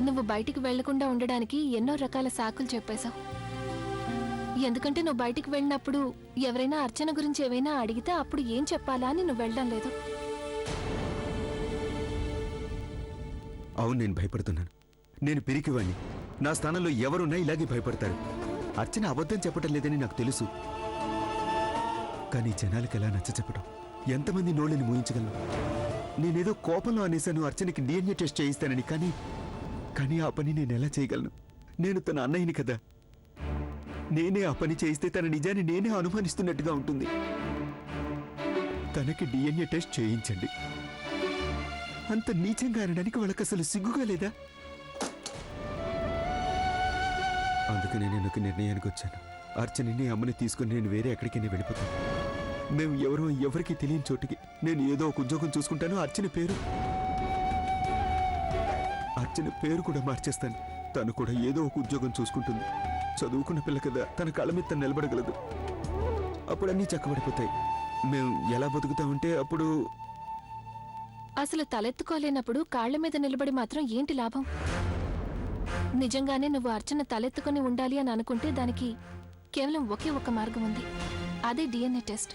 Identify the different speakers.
Speaker 1: నువ్వు బయటికి వెళ్లకుండా ఉండడానికి ఎన్నో రకాల సాకులు చెప్పేశావు. ఎందుకంటే నువ్వు బయటికి వెళ్ళినప్పుడు ఎవరైనా అర్చన గురించి ఏవైనా అడిగితే అప్పుడు ఏం చెప్పాలా అని నువ్వు వెళ్ళడం లేదు.
Speaker 2: అవును, నేను భయపడుతున్నాను. నేను పిరికివాణ్ణి. నా స్థానంలో ఎవరున్నా ఇలాగే భయపడతారు. అర్చన అబద్ధం చెప్పటం లేదని నాకు తెలుసు. కానీ జనాలకు ఎలా నచ్చ చెప్పడం, ఎంతమంది నోళ్ళని మూయించగలను? నేనేదో కోపంలో అనేశాను అర్చనకి DNA టెస్ట్ చేయిస్తానని. కానీ ఆ పని నేను ఎలా చేయగలను? నేను తన అన్నయ్యని కదా. నేనే ఆ పని చేయిస్తే తన నిజాన్ని నేనే అనుమానిస్తున్నట్టుగా ఉంటుంది. తనకి DNA టెస్ట్ చేయించండి. అంత నీచంగా అనడానికి వాళ్ళకి అసలు సిగ్గుగా లేదా? అందుకనే నేను ఒక నిర్ణయానికి వచ్చాను. అర్చనని అమ్మని తీసుకుని నేను వేరే ఎక్కడికైనా వెళ్ళిపోతాను. మేము ఎవరికి తెలియని చోటికి. నేను ఏదో ఒక ఉద్యోగం చూసుకుంటాను. అర్చన పేరు కూడా మార్చేస్తాను. తను కూడా ఏదో ఒక ఉద్యోగం చూసుకుంటుంది. చదువుకున్న పిల్ల కదా, తన కాళ్ళ మీద తను నిలబడగలదు. అప్పుడు అన్నీ చక్కబడిపోతాయి. మేము ఎలా బతుకుతామంటే అప్పుడు
Speaker 1: అసలు తలెత్తుకోలేనప్పుడు కాళ్ల మీద నిలబడి మాత్రం ఏంటి లాభం? నిజంగానే నువ్వు అర్చన తలెత్తుకొని ఉండాలి అని అనుకుంటే దానికి కేవలం ఒకే ఒక మార్గం ఉంది. అదే DNA టెస్ట్.